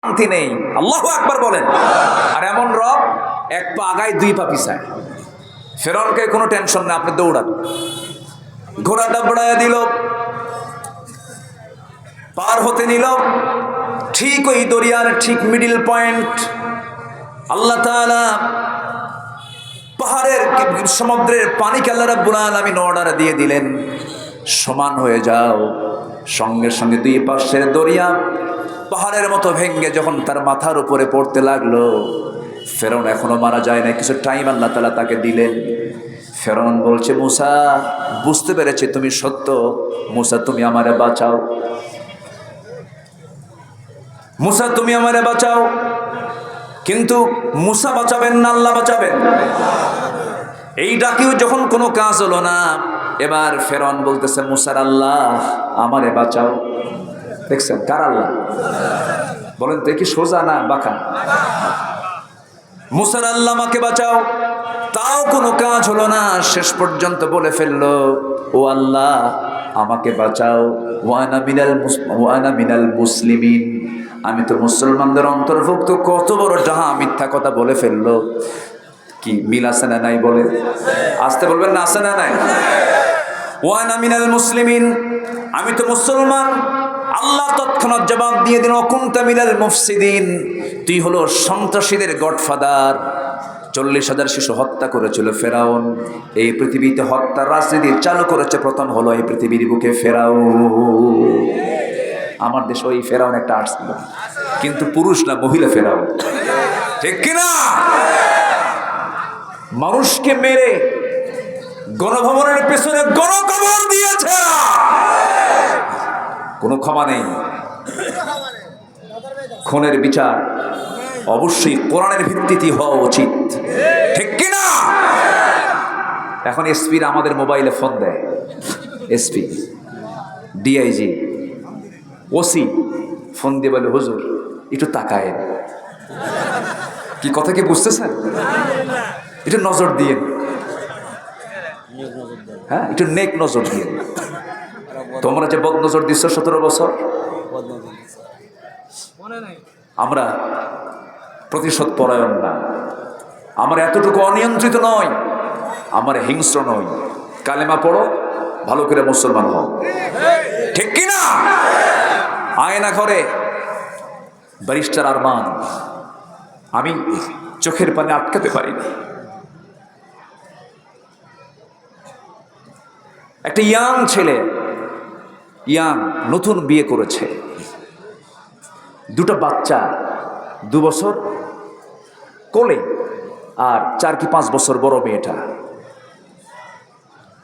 শান্তি নেই। আল্লাহু আকবার বলেন। আর এমন রব এক পা আগায় দুই পা পিছায়। ফেরাউনকে কোনো টেনশন না, আপনি দৌড়ান। ঘোড়াটা বড়াইয়া দিল, পার হতে নিল, ঠিক ওই দরিয়ার ঠিক মিডিল পয়েন্ট আল্লাহ তাআলা পাহাড়ের সমুদ্রের পানিকে আল্লাহ রাব্বুল আলামিন অর্ডার দিয়ে দিলেন, সমান হয়ে যাও। সঙ্গে সঙ্গে দুই পাশের দরিয়া পাহাড়ের মতো ভেঙ্গে যখন তার মাথার উপরে পড়তে লাগলো, ফেরাউন এখনো মারা যায় না, কিছু টাইম আল্লাহ তাআলা তাকে দিলেন। ফেরাউন বলছে, মুসা বুঝতে পেরেছে তুমি সত্য, মুসা তুমি আমারে বাঁচাও, মুসা তুমি আমারে বাঁচাও। কিন্তু মুসা বাঁচাবেন না, আল্লাহ বাঁচাবেন। এই ডাকিও যখন কোনো কাজ হলো না, এবার ফেরাউন বলতেছে, মুসার আল্লাহ আমারে বাঁচাও। দেখছেন কার আল্লাহ? বলেন তো কি সোজা না বাঁকা? মুসার আল্লাহ আমাকে বাঁচাও, তাও কোনো কাজ হলো না। শেষ পর্যন্ত বলে ফেললো, ও আল্লাহ আমাকে বাঁচাও, ওয়ানা মিনাল মুসলিমিন, আমি তো মুসলমানদের অন্তর্ভুক্ত। কত বড় ডাহা মিথ্যা কথা বলে ফেললো। কি মিল আছে না নাই? বলে আসতে বলবেন না, আছে না নাই? ওয়ানা মিনাল মুসলিমিন, আমি তো মুসলমান। আল্লাহ তৎক্ষণাৎ জবাব দিয়ে দিন, অকুনতা মিনাল মুফসিদিন, তুই হলো সন্ত্রাসীদের গডফাদার। 40,000 শিশু হত্যা করেছিল ফেরাউন। এই পৃথিবীতে হত্যার রাজনীতি চালু করেছে প্রথম হলো এই পৃথিবীর বুকে ফেরাউন। আমার দেশে ওই ফেরাউন একটা আর্টস ছিল, কিন্তু পুরুষ না, মহিলা ফেরাউন। ঠিক কিনা? মানুষকে মেরে গণভবনের পেছনে গণকবর দিয়েছে, কোনো ক্ষমা নেই। খুনের বিচার অবশ্যই কোরআনের ভিত্তিতে হওয়া উচিত, ঠিক কিনা? এখন এসপির আমাদের মোবাইলে ফোন দেয়, এসপি, ডিআইজি, ওসি ফোন দিয়ে বলে, হুজুর একটু তাকায়। কি কথা কি বুঝতেছেন? একটু নজর দিয়ে, হ্যাঁ একটু নেক নজর দিয়ে। তোমরা যে বদ নজর দিচ্ছ 17 বছর, আমরা প্রতিশোধ পরায়ণ না, আমরা এতটুকু অনিয়ন্ত্রিত নয়, আমরা হিংস্র নই। কালেমা পড়ো, ভালো করে মুসলমান হও, ঠিক কিনা? আয়না ঘরে ব্যারিস্টার আরমান, আমি চোখের পানি আটকাতে পারিনি। একটা ইয়াং ছেলে, ইয়াং, নতুন বিয়ে করেছে, দুটো বাচ্চা, 2 বছর কোলে আর 4 কি 5 বছর বড় মেয়েটা।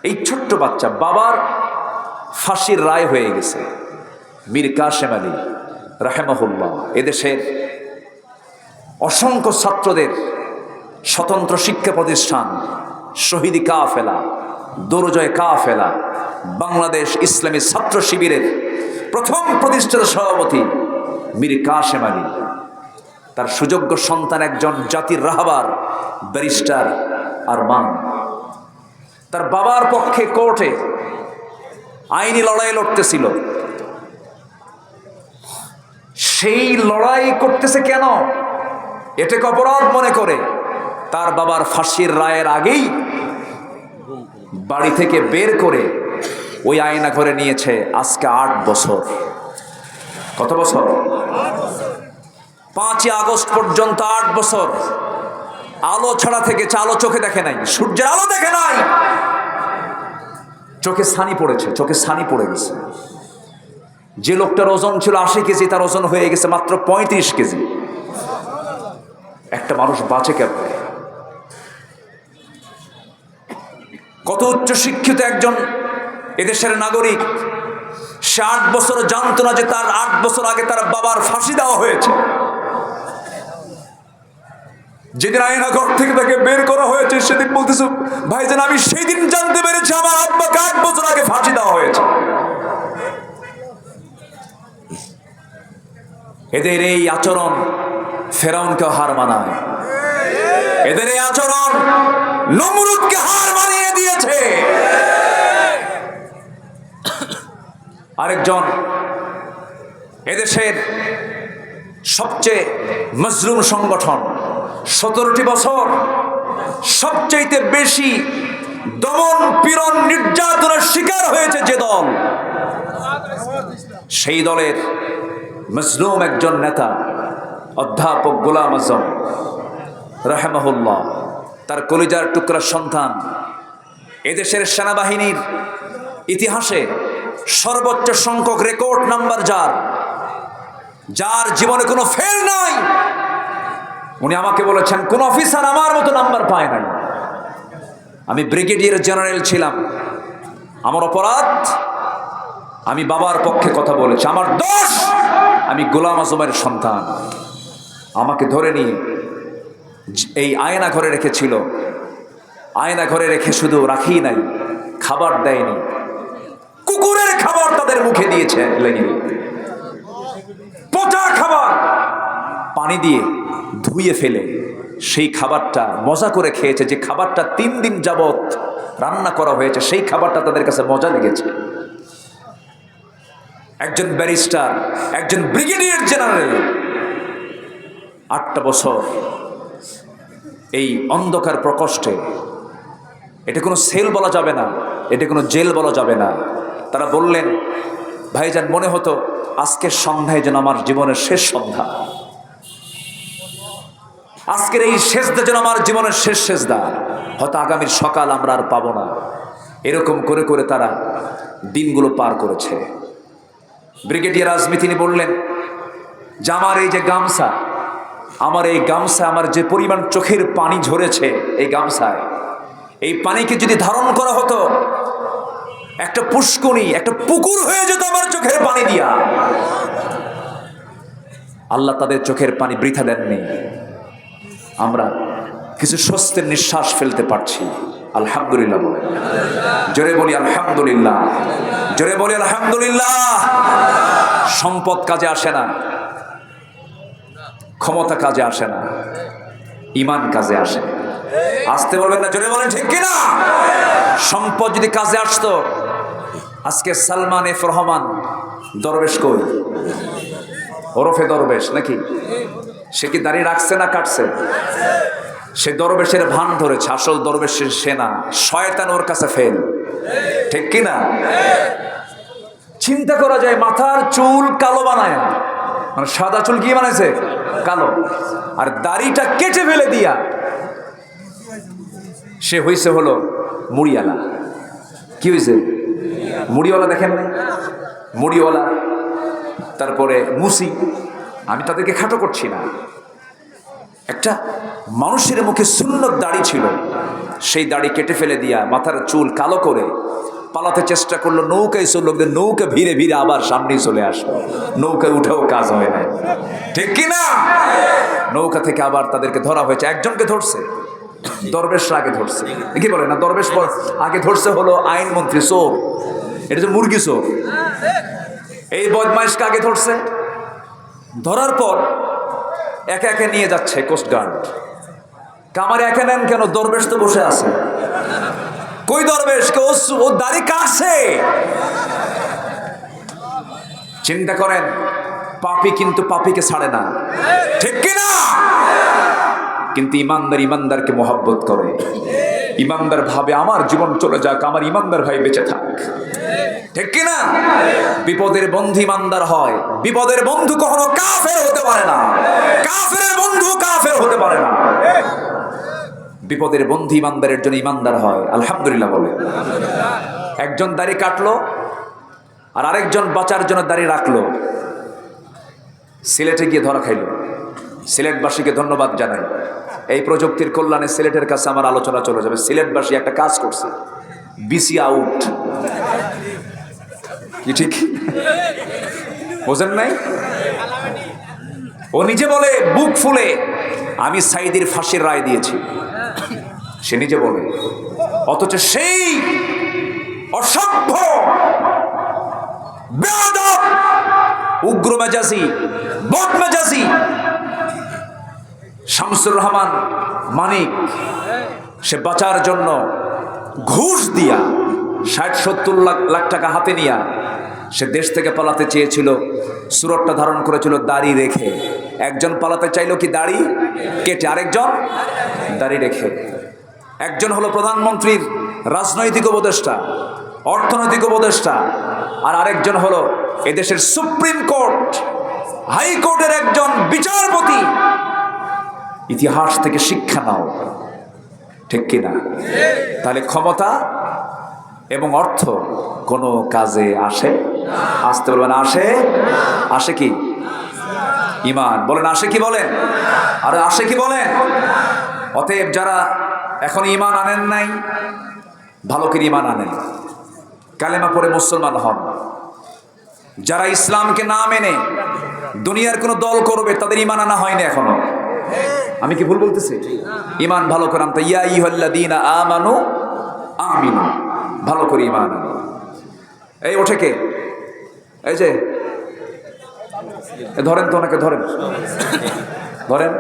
এই ছোট্ট বাচ্চা, বাবার ফাঁসির রায় হয়ে গেছে। মীর কাশেম আলী রাহেমাহুল্লাহ এদেশের অসংখ্য ছাত্রদের স্বতন্ত্র শিক্ষা প্রতিষ্ঠান শহীদি কাফেলা, দোরজয় কাফেলা, বাংলাদেশ ইসলামী ছাত্র শিবিরের প্রথম প্রতিষ্ঠাতা সভাপতি মীর কাশেম আলী, তার সুযোগ্য সন্তান একজন জাতির রাহবার ব্যারিস্টার আরমান, তার বাবার পক্ষে কোর্টে আইনি লড়াই লড়তেছিল। সেই লড়াই করতেছে কেন? এটাকে অপরাধ মনে করে তার বাবার ফাঁসির রায়ের আগেই বাড়ি থেকে বের করে ওই আয়না ঘরে নিয়েছে। আজকে 8 বছর। কত বছর? 5ই আগস্ট পর্যন্ত 8 বছর আলো ছাড়া থেকেছে। আলো চোখে দেখে নাই, সূর্যের আলো দেখে নাই, চোখে ছানি পড়েছে, চোখে ছানি পড়ে গেছে। যে লোকটার ওজন ছিল 80 কেজি, তার ওজন হয়ে গেছে মাত্র 35 কেজি। একটা মানুষ বাঁচে কেমন? কত উচ্চ শিক্ষিত একজন এদেশের নাগরিক, সে 8 বছর জানতো না যে তার 8 বছর আগে তার বাবার ফাঁসি দেওয়া হয়েছে। যেদিন আয়না ঘর থেকে তাকে বের করা হয়েছে, সেদিন বলতেছে, ভাইজান আমি সেই দিন জানতে পেরেছি আমার আব্বাকে 8 বছর আগে ফাঁসি দেওয়া হয়েছে। এদের এই আচরণ ফেরাউনকে হার মানায়, এদের এই আচরণ নমরুদকে হার মানিয়ে দিয়েছে। আরেকজন এদেশের সবচেয়ে মজলুম সংগঠন, 17টি বছর সবচেয়ে বেশি দমন পীড়ন নির্যাতনের শিকার হয়েছে যে দল, সেই দলের মজলুম একজন নেতা অধ্যাপক গোলাম আজম রাহিমাহুল্লাহ, তার কলিজার টুকরা সন্তান, এদেশের সেনাবাহিনীর ইতিহাসে সর্বোচ্চ সংখ্যক রেকর্ড নাম্বার যার জীবনে কোনো ফেল নাই। উনি আমাকে বলেছেন কোন অফিসার আমার মতো নাম্বার পায় নাই। আমি ব্রিগেডিয়ার জেনারেল ছিলাম, আমার অপরাধ আমি বাবার পক্ষে কথা বলেছি, আমার দোষ আমি গোলাম আজমের সন্তান। আমাকে ধরে নিয়ে এই আয়না ঘরে রেখেছিল, আয়না ঘরে রেখে শুধু রাখি নাই, খাবার দেয়নি, কুকুরের খাবার তাদের মুখে দিয়েছে, লেগে পচা খাবার পানি দিয়ে ধুয়ে ফেলে সেই খাবারটা মজা করে খেয়েছে। যে খাবারটা 3 দিন যাবত রান্না করা হয়েছে, সেই খাবারটা তাদের কাছে মজা লেগেছে। একজন ব্যারিস্টার, একজন ব্রিগেডিয়ার জেনারেল 8টা বছর এই অন্ধকার প্রকোষ্ঠে, এটা কোনো সেল বলা যাবে না, এটা কোনো জেল বলা যাবে না। তারা বললেন ভাইজান মনে হতো আজকের সন্ধ্যায় যেন আমার জীবনের শেষ সন্ধ্যা, আজকের এই সেজদা যেন আমার জীবনের শেষ সেজদা, হয়তো আগামীর সকাল আমরা আর পাবো না। এরকম করে করে তারা দিনগুলো পার করেছে। ব্রিগেডিয়ার আজমি তিনি বললেন যে আমার এই যে গামছা, আমার এই গামছা, আমার যে পরিমাণ চোখের পানি ঝরেছে এই গামছায়, এই পানিকে যদি ধারণ করা হতো একটা পুষ্করণী, একটা পুকুর হয়ে যেত আমার চোখের পানি দিয়া। আল্লাহ তাদের চোখের পানি বৃথা দেননি। আমরা কিছু স্বস্তির নিঃশ্বাস ফেলতে পারছি, আলহামদুলিল্লাহ বলে, জোরে বলি আলহামদুলিল্লাহ, জোরে বলি আলহামদুলিল্লাহ। সম্পদ কাজে আসে না, ক্ষমতা কাজে আসে না, ঈমান কাজে আসে। আসতে বলবেন না, জোরে বলেন ঠিক কিনা? সম্পদ যদি কাজে আসতো, আজকে সালমান এফ রহমান দরবেশ কই, ওরফে দরবেশ নাকি, সে কি দাড়ি রাখছে না কাটছে? সে দরবেশের ভান ধরেছে, আসল দরবেশের সেনা, শয়তান ওর কাছে ফেল, ঠিক কিনা? চিন্তা করা যায়, মাথার চুল কালো বানায়, মানে সাদা চুল কি বানাইছে কালো, আর দাড়িটা কেটে ফেলে দিয়া সে হইছে হলো মুড়িওয়ালা। কি হয়েছে? মুড়িওয়ালা দেখেন না, মুড়িওয়ালা, তারপরে মুসি। আমি তাদেরকে খাটো করছি না, একটা মানুষের মুখে সুন্নত দাড়ি ছিল, সেই দাড়ি কেটে ফেলে দিয়া মাথার চুল কালো করে পালাতে চেষ্টা করলো, নৌকায় চললো, নৌকা ভিড়ে ভিড়ে আবার সামনেই চলে আসলো, নৌকায় উঠেও কাজ হয় না, ঠিক কিনা? নৌকা থেকে আবার তাদেরকে ধরা হয়েছে। একজনকে ধরছে দরবেশরা আগে ধরছে, কি বলে না, দরবেশ আগে ধরছে হলো আইনমন্ত্রী চোর, এটা তো মুরগি চোর, এই বদমাইশকে আগে ধরছে। ধরার পর একে একে নিয়ে যাচ্ছে কোস্টগার্ড। কামারে একে নেন কেন? দরবেশ তো বসে আছে। কই দরবেশ? ও দাড়ি কাটছে। চিন্তা করেন, পাপী কিন্তু পাপীকে ছাড়ে না, ঠিক কিনা? কিন্তু ইমানদার ইমানদারকে মহব্বত করে। ইমানদার ভাবে আমার জীবন চলে যাক, আমার ইমানদার ভাই বেঁচে থাক, ঠিক কিনা? বিপদের বন্ধু ইমানদার হয়, বিপদের বন্ধু কখনো কাফের হতে পারে না, কাফেরের বন্ধু কাফের হতে পারে না। বিপদের বন্ধু ইমানদারের জন্য ইমানদার হয়, আলহামদুলিল্লাহ বলে। একজন দাড়ি কাটলো আর আরেকজন বাঁচার জন্য দাড়ি রাখলো, সিলেটে গিয়ে ধরা খাইল। সিলেটবাসীকে ধন্যবাদ জানাই, এই প্রযুক্তির কল্যাণে সিলেটের কাছে আমার আলোচনা চলে যাবে। সিলেটবাসী একটা কাজ করছে, বিসি আউট, কি ঠিক বোঝেন নাই? ও নিজে বলে বুক ফুলে আমি সাইদির ফাঁসির রায় দিয়েছি, সে নিজে বলে, অথচ সেই অসভ্য বেয়াদব উগ্র মেজাজি বদ মেজাজি শামসুর রহমান মানিক, সে বাঁচার জন্য ঘুষ দিয়া ৬০-৭০ লাখ টাকা হাতে নিয়া সে দেশ থেকে পালাতে চেয়েছিল, সুরতটা ধারণ করেছিল দাড়ি রেখে। একজন পালাতে চাইলো কি দাড়ি কেটে, আরেকজন দাড়ি রেখে। একজন হলো প্রধানমন্ত্রীর রাজনৈতিক উপদেষ্টা, অর্থনৈতিক উপদেষ্টা, আর আরেকজন হলো এদেশের সুপ্রিম কোর্ট, হাইকোর্টের একজন বিচারপতি। ইতিহাস থেকে শিক্ষা নাও, ঠিক কিনা? তাহলে ক্ষমতা এবং অর্থ কোনো কাজে আসে? আসতে বলবেন আসে? আসে কি? ঈমান বলেন আসে কি? বলেন আরে আসে কি? বলেন। অতএব যারা এখন ঈমান আনেন নাই, ভালো করে ঈমান আনেন, কালেমা পড়ে মুসলমান হন। যারা ইসলামকে না মেনে দুনিয়ার কোনো দল করবে, তাদের ঈমান আনা হয়নি এখনো। আমি কি ভুল বলতেছি? ঈমান ভালো করে আনতে, ইয়া আইয়ুহাল্লাযীনা আমানু আমিনু, ভালো করে ঈমান আনো। এই ওঠে কে? এই যে ধরেন তো, ওনাকে ধরেন, ধরেন,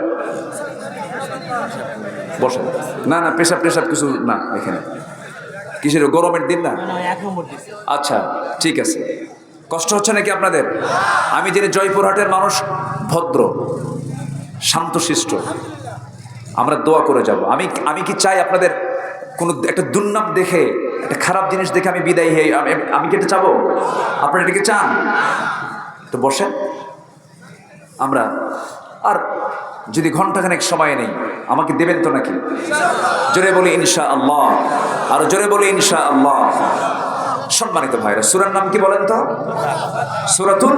বসেন। না না, পেশাব টেশাব কিছু না এখানে। কিসের গরমের দিন না? আচ্ছা ঠিক আছে। কষ্ট হচ্ছে নাকি আপনাদের? আমি জেনে জয়পুরহাটের মানুষ ভদ্র, শান্তশিষ্ট, আমরা দোয়া করে যাব। আমি কি চাই আপনাদের কোনো একটা দুর্নাম দেখে, একটা খারাপ জিনিস দেখে আমি বিদায় হই? আমি কি এটা চাবো? আপনারা এটাকে চান? তো বসেন। আমরা আর যদি ঘন্টাখানেক সময় নেই, আমাকে দেবেন তো নাকি? জোরে বলি ইনশাআল্লাহ, আর জোরে বলি ইনশাআল্লাহ। সম্মানিত ভাইরা, সূরার নাম কি বলেন তো? সূরাতুল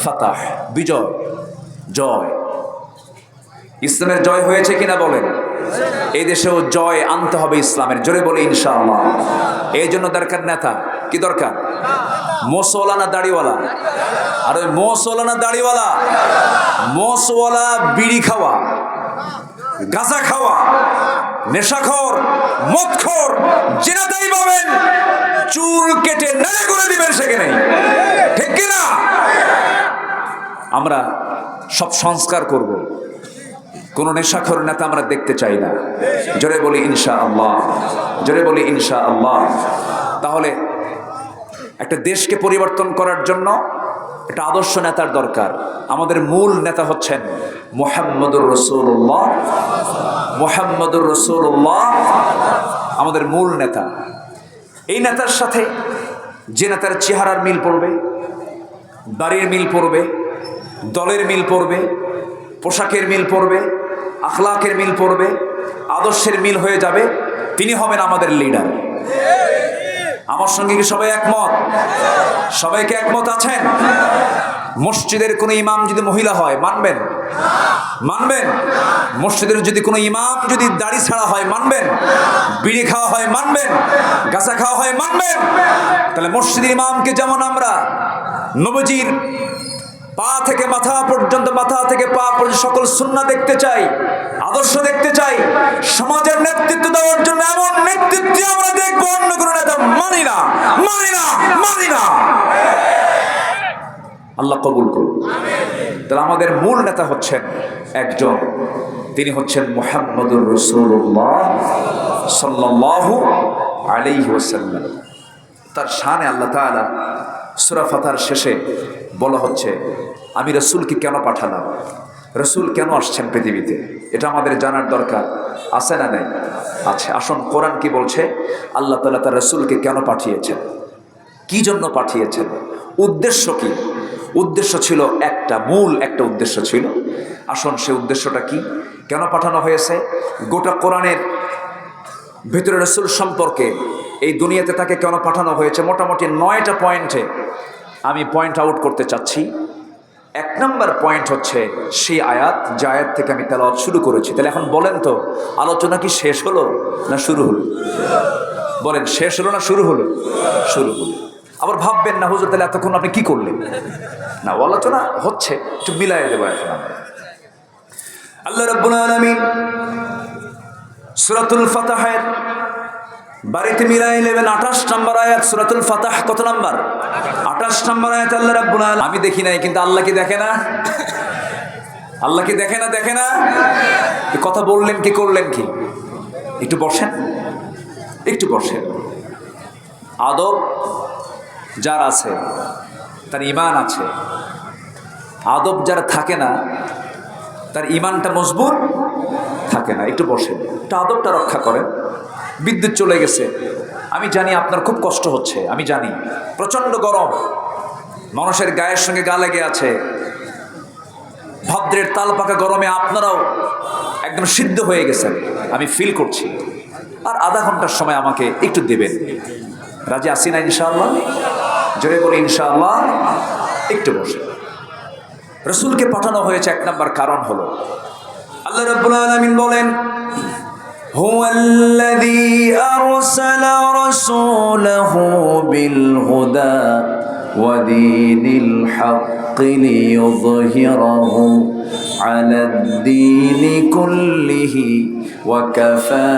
ফাতাহ, বিজয়, জয়। ইসলামের জয় হয়েছে কিনা বলেন? এই দেশেও জয় আনতে হবে ইসলামের, জোরে বলি ইনশাআল্লাহ। এই জন্য দরকার নেতা। কি দরকার? মোসওয়ালা দাড়িওয়ালা? আর ওই মোসওয়ালা দাড়িওয়ালা, মোসওয়ালা বিড়ি খাওয়া, গাঁজা খাওয়া, নেশাখোর, মদখোর, জিনাদাই পাবেন, চুল কেটে নেড়ে করে দিবেন সেখানে, ঠিক কিনা? আমরা সব সংস্কার করব, কোন নেশাখোর নেতা আমরা দেখতে চাই না। জোরে বলি ইনশাআল্লাহ, জোরে বলি ইনশাআল্লাহ। তাহলে একটা দেশকে পরিবর্তন করার জন্য একটা আদর্শ নেতার দরকার। আমাদের মূল নেতা হচ্ছেন মুহাম্মদুর রাসূলুল্লাহ, মুহাম্মদুর রাসূলুল্লাহ আমাদের মূল নেতা। এই নেতার সাথে যে নেতার চেহারার মিল পড়বে, দাড়ির মিল পড়বে, দলের মিল পড়বে, পোশাকের মিল পড়বে, আখলাকের মিল পড়বে, আদর্শের মিল হয়ে যাবে, তিনি হবেন আমাদের লিডার। আমার সঙ্গে কি সবাই একমত? সবাইকে একমত আছেন? মসজিদের কোনো ইমাম যদি মহিলা হয় মানবেন? মানবেন? মসজিদের যদি কোনো ইমাম যদি দাড়ি ছাড়া হয় মানবেন? বিড়ি খাওয়া হয় মানবেন? গাঁজা খাওয়া হয় মানবেন? তাহলে মসজিদের ইমামকে যেমন আমরা নবীজির পা থেকে মাথা পর্যন্ত, মাথা থেকে পা পর্যন্ত সকল সুন্নাহ দেখতে চাই, আদর্শ দেখতে চাই, সমাজের নেতৃত্ব দেওয়ার জন্য এমন নেতৃত্ব আমরা দেখব, অন্য কোনো নেতা মানি না, মানি না, মানি না। আল্লাহ কবুল করুন। তাহলে আমাদের মূল নেতা হচ্ছেন একজন, তিনি হচ্ছেন মুহাম্মদুর রাসূলুল্লাহ সাল্লাল্লাহু আলাইহি ওয়াসাল্লাম। তার শানে আল্লাহ তাআলা সূরা ফাতহার শেষে বলা হচ্ছে, আমি রাসূলকে কেন পাঠালাম, রাসূল কেন আসছেন পৃথিবীতে, এটা আমাদের জানার দরকার আছে না নাই? আছে। আসুন কোরআন কি বলছে, আল্লাহ তাআলা তার রাসূলকে কেন পাঠিয়েছেন, কি জন্য পাঠিয়েছেন, উদ্দেশ্য কি? উদ্দেশ্য ছিল একটা, মূল একটা উদ্দেশ্য ছিল। আসুন সে উদ্দেশ্যটা কি, কেন পাঠানো হয়েছে? গোটা কোরআনের ভিতরে রাসূল সম্পর্কে, এই দুনিয়াতে তাকে কেন পাঠানো হয়েছে, মোটামুটি 9টা পয়েন্টে আমি পয়েন্ট আউট করতে চাচ্ছি। 1 নম্বর পয়েন্ট হচ্ছে সেই আয়াত, যে আয়াত থেকে আমি তেলাওয়াত শুরু করেছি। তাহলে এখন বলেন তো, আলোচনা কি শেষ হলো না শুরু হলো? বলেন, শেষ হলো না শুরু হলো? শুরু হলো। আবার ভাববেন না হুজুর তাহলে এতক্ষণ আপনি কি করলেন? না, আলোচনা হচ্ছে, একটু মিলাই দেবো এখন আমরা। আল্লাহ রাব্বুল আলামিন সূরাতুল ফাতহের বাড়িতে মিলাই নেবেন 28 নম্বর আয়াত, সূরাতুল ফাতহ কত নম্বর? 28 নম্বর আয়াত। আল্লাহ রাব্বুল আলামিন, আমি দেখি নাই কিন্তু আল্লাহ কি দেখে না? আল্লাহ কি দেখে না? দেখে না? কথা বললেন কি করলেন কি? একটু বসেন, একটু বসেন। আদব যার আছে, তার ঈমান আছে। আদব যার থাকে না, তার ঈমানটা মজবুত থাকে না। একটু বসেন, একটু আদবটা রক্ষা করেন। বিদ্যুৎ চলে গেছে, আমি জানি আপনার খুব কষ্ট হচ্ছে, আমি জানি প্রচণ্ড গরম, মানুষের গায়ের সঙ্গে গা লেগে আছে। ভদ্রের তাল পাকা গরমে আপনারাও একদম সিদ্ধ হয়ে গেছেন, আমি ফিল করছি। আর আধা ঘন্টার সময় আমাকে একটু দেবেন, রাজি আসি না ইনশাআল্লাহ? জোরে বলি ইনশাআল্লাহ। একটু বসে। রসুলকে পাঠানো হয়েছে এক নাম্বার কারণ হলো, আল্লাহ রাব্বুল আলামিন বলেন, হুয়াল্লাযী আরসালা রাসূলাহু বিল হুদা ওয়া দীনিল হাক্কি লিইয়ুযহিরাহু আলাদ-দীনি কুল্লিহি ওয়া কাফা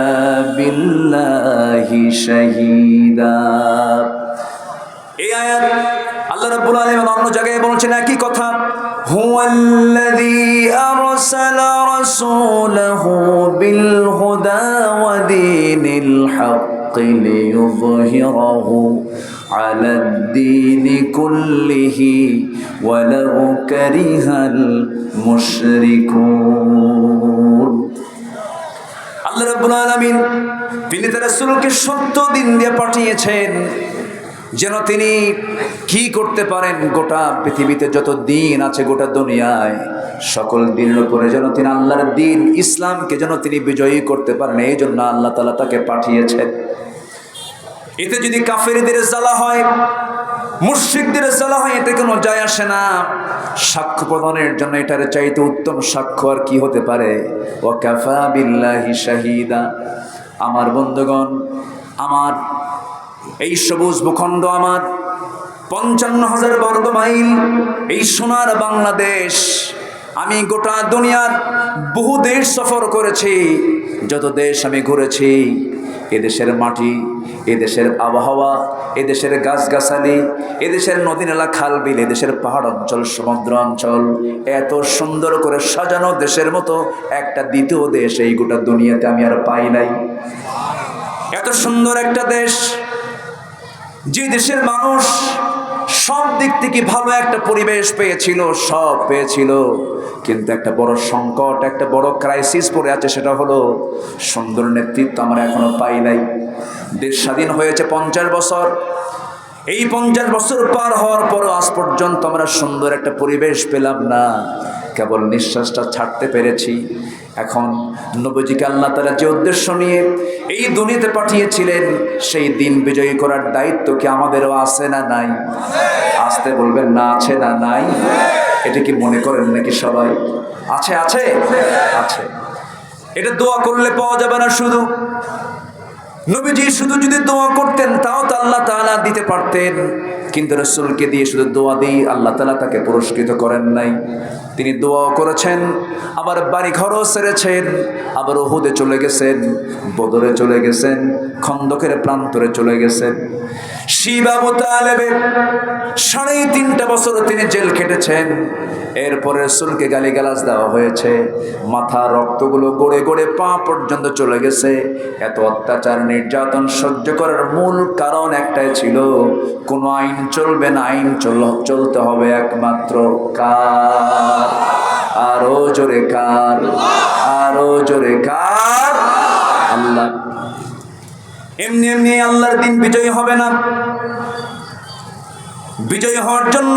বিল্লাহি শাহীদা। এই আয়াত আল্লাহ রাব্বুল আলামিন অন্য জায়গায় বলছেন একই কথা, হুয়াল্লাযী আরসালা রাসূলাহু বিল হুদা ওয়া দীনিল হাক্কি লিইয়ুযহিরাহু আলাদ-দীনি কুল্লিহি ওয়ালাউ কারিহাল মুশরিকুন। আল্লাহ রাব্বুল আলামিন তিনি তার রাসূলকে সত্য দিন দিয়ে পাঠিয়েছেন, যেন তিনি কি করতে পারেন, গোটা পৃথিবীতে যত দিন আছে, গোটা দুনিয়ায় সকল দিনের উপরে যেন তিনি আল্লাহর দিন ইসলামকে যেন তিনি বিজয়ী করতে পারেন। এই জন্য আল্লাহ তাআলা তাকে পাঠিয়েছেন। এতে যদি কাফেরদের জ্বালা হয়, মুশরিকদের জ্বালা হয়, এতে কোনো যায় আসে না। সাক্ষ্য প্রদানের জন্য এটার চাইতে উত্তম সাক্ষ্য আর কি হতে পারে? ওয়া কাফা বিল্লাহি শাহীদা। আমার বন্ধুগণ, আমার এই সবুজ ভূখণ্ড, আমার 55,000 বর্গ মাইল, এই সোনার বাংলাদেশ, আমি গোটা দুনিয়ার বহু দেশ সফর করেছি। যত দেশ আমি ঘুরেছি, এদেশের মাটি, এদেশের আবহাওয়া, এদেশের গাছগাছালি, এদেশের নদী নালা খাল বিল, এদেশের পাহাড় অঞ্চল, সমুদ্র অঞ্চল, এত সুন্দর করে সাজানো দেশের মতো একটা দ্বিতীয় দেশ এই গোটা দুনিয়াতে আমি আর পাই নাই। এত সুন্দর একটা দেশ, যে দেশের মানুষ সব দিক থেকে ভালো একটা পরিবেশ পেয়েছিল, সব পেয়েছিল, কিন্তু একটা বড় সংকট, একটা বড় ক্রাইসিস পড়ে আছে, সেটা হলো সুন্দর নেতৃত্ব আমরা এখনো পাই নাই। দেশ স্বাধীন হয়েছে 50 বছর, এই 50 বছর পার হওয়ার পরও আজ পর্যন্ত আমরা সুন্দর একটা পরিবেশ পেলাম না, কেবল নিঃশ্বাসটা ছাড়তে পেরেছি। এখন নবীজিকে আল্লাহ তাআলা যে উদ্দেশ্য নিয়ে এই দুনিয়াতে পাঠিয়েছিলেন, সেই দিন বিজয়ী করার দায়িত্ব কি আমাদেরও আছে না নাই? আসতে বলবেন না, আছে না নাই? এটা কি মনে করেন নাকি সবাই? আছে, আছে, আছে। এটা দোয়া করলে পাওয়া যাবে না। শুধু নবীজি শুধু যদি দোয়া করতেন তাও তো আল্লাহ তাআলা দিতে পারতেন, কিন্তু রাসূলকে দিয়ে শুধু দোয়া দিয়ে আল্লাহ তাআলা তাকে পুরস্কৃত করেন নাই। তিনি দোয়া করেছেন, আবার বাড়ি ঘরও ছেড়েছেন, আবার উহুদে চলে গেছেন, বদরে চলে গেছেন, খন্দকের প্রান্তরে চলে গেছেন। শিব আবু তালেবের 3.5 বছর তিনি জেল খেটেছেন। এরপরে রাসূলকে গালিগালাজ দেওয়া হয়েছে, মাথা রক্তগুলো গড়ে গড়ে পা পর্যন্ত চলে গেছে। এত অত্যাচার নির্যাতন সহ্য করার মূল কারণ একটাই ছিল, কোনো আইন চলবে না, আইন চলতে হবে একমাত্র কার? আরো জোরে কার? আরো জোরে কার? আল্লাহ। এমনি এমনি আল্লাহর দিন বিজয়ী হবে না। বিজয়ী হওয়ার জন্য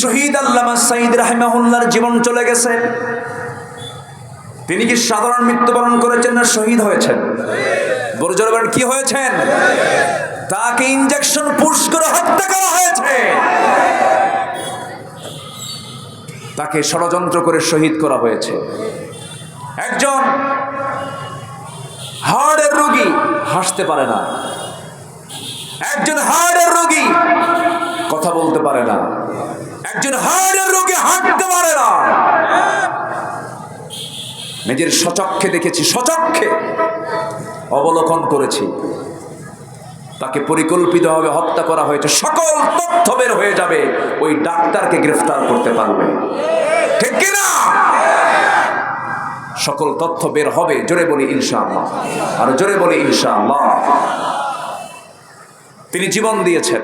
শহীদ আল্লামা সাঈদ রাহিমাহুল্লাহর জীবন চলে গেছে। তিনি কি সাধারণ মৃত্যুবরণ করেছেন না শহীদ হয়েছেন? বড় জোরে বলেন, কি হয়েছেন? তাকে ইনজেকশন পুশ করে হত্যা করা হয়েছে, তাকে ষড়যন্ত্র করে শহীদ করা হয়েছে। একজন হার্টের রোগী হাসতে পারে না, একজন হার্টের রোগী কথা বলতে পারে না, একজন হার্টের রোগী হাঁটতে পারে না। নিজের স্বচক্ষে দেখেছি, স্বচক্ষে অবলোকন করেছি। তাকে পরিকল্পিতভাবে হত্যা করা হয়েছে। সকল তথ্য বের হয়ে যাবে, ওই ডাক্তারকে গ্রেফতার করতে পারবে, ঠিক কিনা? সকল তথ্য বের হবে। জোরে বলি ইনশাআল্লাহ, আর জোরে বলি ইনশাআল্লাহ। তিনি জীবন দিয়েছেন।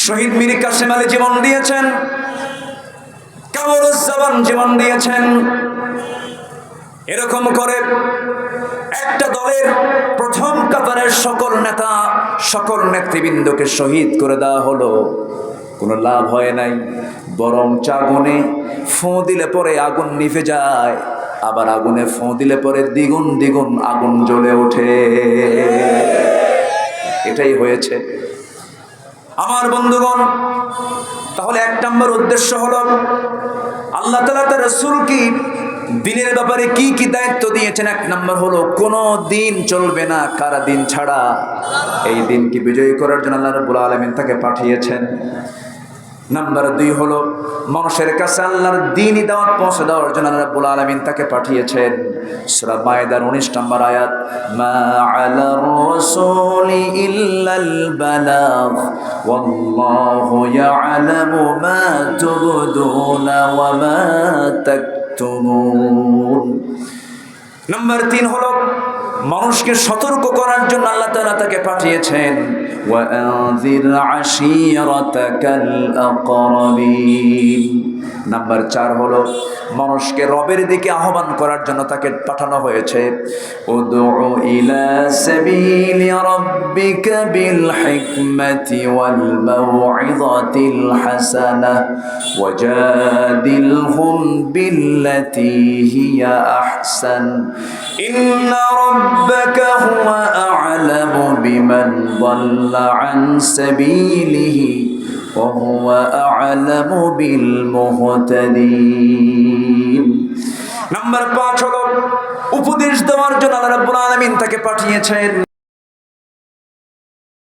শহীদ মীর কাসেম আলী জীবন দিয়েছেন, কামরুজ্জামান জীবন দিয়েছেন। এরকম করে একটা দলের প্রথম কাতারের সকল নেতা, সকল নেতৃবৃন্দকে শহীদ করে দেওয়া হলো, কোনো লাভ হয় নাই, বরং আগুনে ফোঁ দিলে পরে আগুন নিভে যায়, আবার আগুনে ফোঁ দিলে পরে দ্বিগুণ দ্বিগুণ আগুন জ্বলে ওঠে। এটাই হয়েছে আমার বন্ধুগণ। তাহলে এক নম্বর উদ্দেশ্য হলো আল্লাহ তাআলা তার রাসূল কি দিনের ব্যাপারে কি কি দায়িত্ব দিয়েছেন। এক নম্বর হলো কোনো দিন চলবে না কারা দিন ছাড়া। এই দিনকে বিজয়ী করার জন্য আল্লাহ রাব্বুল আলামিন তাকে পাঠিয়েছেন। নাম্বার 2 হলো মানুষের কাছে আল্লাহর দ্বীনি দাওয়াত পৌঁছে দেওয়ার জন্য আল্লাহ রাব্বুল আলামিন তাকে পাঠিয়েছেন। সূরা মায়েদার 19 নম্বর আয়াত, মা আলার রাসূলি ইল্লাল বালাগ ওয়াল্লাহু ইয়ালামু মা তুবদুনা ওয়া মা তাকতুমুন। নাম্বার 3 হলো মানুষকে সতর্ক করার জন্য আল্লাহ তাআলা তাকে পাঠিয়েছেন, ওয়া আনজির আশীরাতাকাল আকরাবিন। নাম্বার 4 হলো মানুষকে রবের দিকে আহ্বান করার জন্য তাকে পাঠানো হয়েছে, উদউ ইলা সাবিলি রাব্বিকা বিল হিকমাতি ওয়াল মাউইযাতিল হাসানাহ ওয়াজাদিলহুম বিল্লাতী হিয়া আহসান ইন্না রাব্বাকা হুয়া আ'লামু বিমান দাল্লা আন সাবিলিহি ওয়া হুয়া আ'লামু বিল মুহতাদিন। নাম্বার 5 হলো উপদেশ দেওয়ার জন্য আল্লাহ রাব্বুল আলামিন তাকে পাঠিয়েছেন।